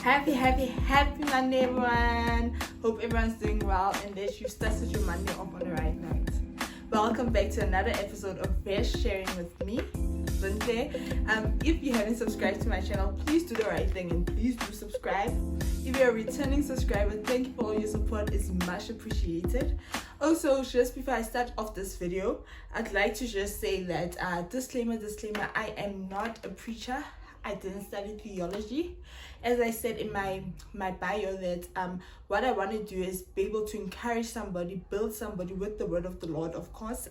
Happy Monday, everyone. Hope everyone's doing well and that you started your Monday off on the right note. Welcome back to another episode of Best Sharing with me, Lindsay. If you haven't subscribed to my channel, please do the right thing and please do subscribe. If you're a returning subscriber, thank you for all your support. It's much appreciated. Also, just before I start off this video, I'd like to just say that disclaimer, I am not a preacher. I didn't study theology. As I said in my bio, that what I want to do is be able to encourage somebody, build somebody with the word of the Lord. Of course,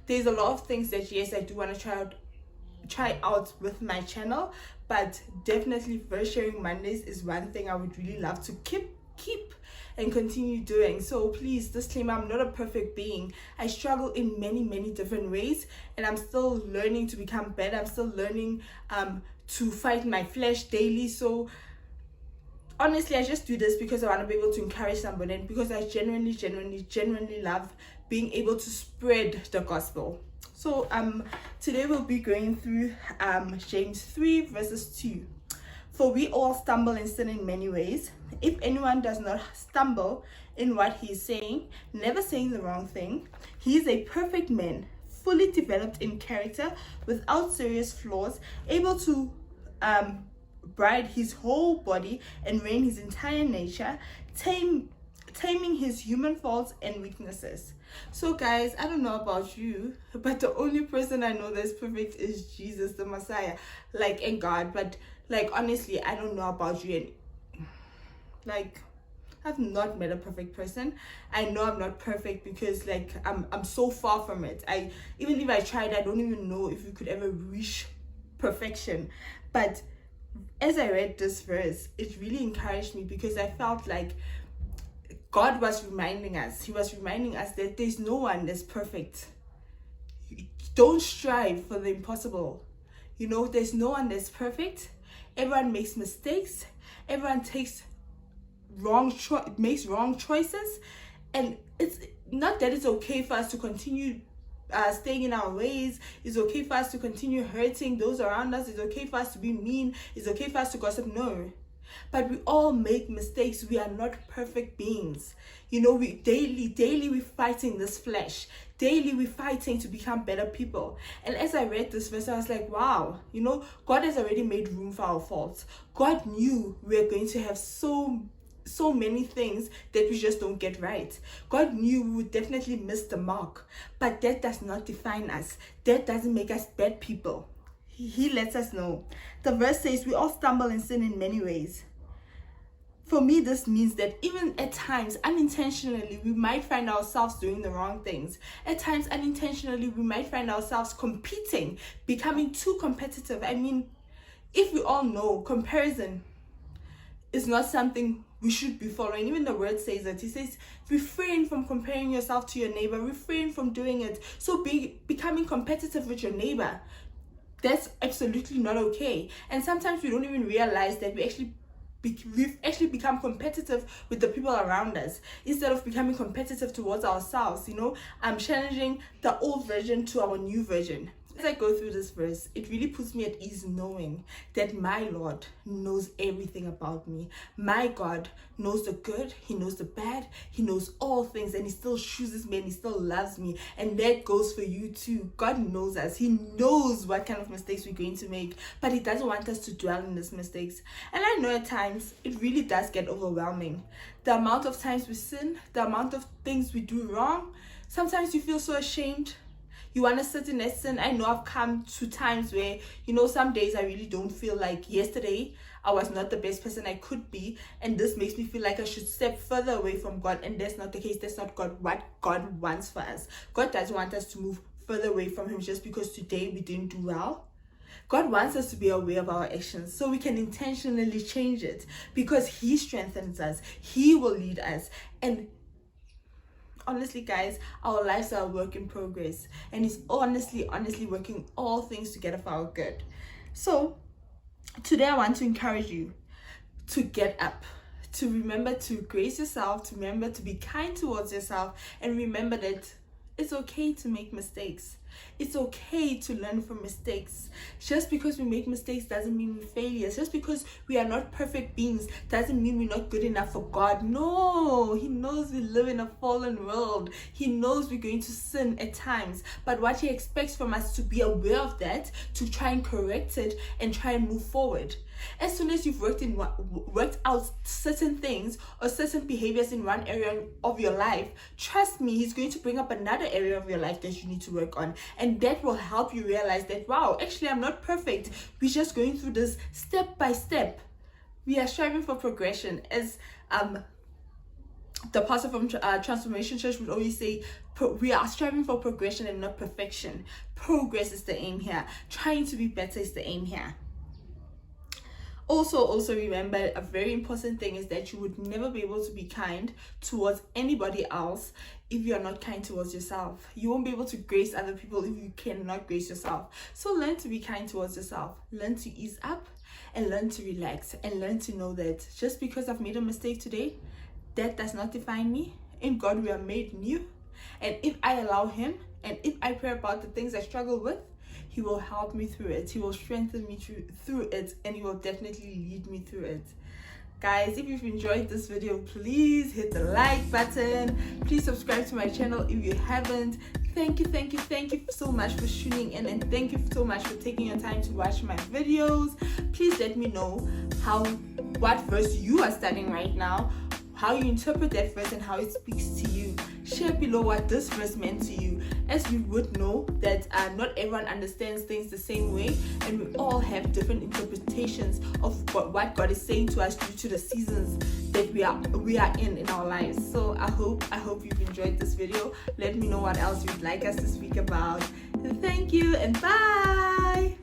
there's a lot of things that yes, I do want to try out with my channel, but definitely Verse Sharing Mondays is one thing I would really love to keep and continue doing. So please, disclaimer, I'm not a perfect being. I struggle in many different ways, and I'm still learning to become better. I'm still learning to fight my flesh daily. So honestly, I just do this because I want to be able to encourage somebody, and because I genuinely love being able to spread the gospel. So today we'll be going through James 3 verses 2. For we all stumble and sin in many ways. If anyone does not stumble in what he is saying, never saying the wrong thing, he is a perfect man, fully developed in character, without serious flaws, able to bride his whole body and reign his entire nature, taming his human faults and weaknesses. So guys, I don't know about you, but the only person I know that's perfect is Jesus, the Messiah, and God. But honestly, I don't know about you, and I've not met a perfect person. I know I'm not perfect because I'm so far from it. Even if I tried, I don't even know if we could ever reach perfection. But as I read this verse, it really encouraged me, because I felt like God was reminding us. He was reminding us that there's no one that's perfect. Don't strive for the impossible. There's no one that's perfect. Everyone makes mistakes. Everyone makes wrong choices. And it's not that it's okay for us to continue staying in our ways. It's okay for us to continue hurting those around us. It's okay for us to be mean. It's okay for us to gossip. No. But we all make mistakes. We are not perfect beings. We daily we're fighting this flesh. Daily we're fighting to become better people. And as I read this verse, I was like, wow, God has already made room for our faults. God knew we're going to have so many things that we just don't get right. God knew we would definitely miss the mark. But that does not define us. That doesn't make us bad people. He lets us know. The verse says we all stumble and sin in many ways. For me, this means that even at times, unintentionally, we might find ourselves doing the wrong things. At times, unintentionally, we might find ourselves competing, becoming too competitive. I mean, if we all know, comparison is not something we should be following. Even the word says it. He says, refrain from comparing yourself to your neighbor. Refrain from doing it. So becoming competitive with your neighbor, that's absolutely not okay. And sometimes we don't even realize that we've actually become competitive with the people around us instead of becoming competitive towards ourselves. I'm challenging the old version to our new version. As I go through this verse, it really puts me at ease knowing that my Lord knows everything about me. My God knows the good, He knows the bad, He knows all things, and He still chooses me and He still loves me. And that goes for you too. God knows us. He knows what kind of mistakes we're going to make, but He doesn't want us to dwell in these mistakes. And I know at times it really does get overwhelming. The amount of times we sin, the amount of things we do wrong, sometimes you feel so ashamed. You want to sit in that sin. I know I've come to times where, some days I really don't feel like yesterday I was not the best person I could be. And this makes me feel like I should step further away from God. And that's not the case. That's not what God wants for us. God doesn't want us to move further away from Him just because today we didn't do well. God wants us to be aware of our actions so we can intentionally change it, because He strengthens us. He will lead us. And honestly, guys, our lives are a work in progress, and He's honestly working all things together for our good. So today I want to encourage you to get up, to remember to grace yourself, to remember to be kind towards yourself, and remember that it's okay to make mistakes. It's okay to learn from mistakes. Just because we make mistakes doesn't mean we're failures. Just because we are not perfect beings doesn't mean we're not good enough for God. No, He knows we live in a fallen world. He knows we're going to sin at times. But what He expects from us to be aware of that, to try and correct it and try and move forward. As soon as you've worked out certain things or certain behaviors in one area of your life, trust me, He's going to bring up another area of your life that you need to work on, and that will help you realize that, wow, actually I'm not perfect. We're just going through this step by step. We are striving for progression. As the pastor from Transformation Church would always say, we are striving for progression and not perfection. Progress is the aim here. Trying to be better is the aim here. Also remember, a very important thing is that you would never be able to be kind towards anybody else if you are not kind towards yourself. You won't be able to grace other people if you cannot grace yourself. So learn to be kind towards yourself. Learn to ease up and learn to relax, and learn to know that just because I've made a mistake today, that does not define me. In God we are made new, and if I allow Him and if I pray about the things I struggle with, He will help me through it. He will strengthen me through it, and He will definitely lead me through it. Guys, if you've enjoyed this video, please hit the like button. Please subscribe to my channel if you haven't. Thank you so much for tuning in, and thank you so much for taking your time to watch my videos. Please let me know what verse you are studying right now, how you interpret that verse, and how it speaks to you. Share below what this verse meant to you, as we would know that not everyone understands things the same way, and we all have different interpretations of what God is saying to us due to the seasons that we are in our lives. So I hope you've enjoyed this video. Let me know what else you'd like us to speak about. Thank you, and bye.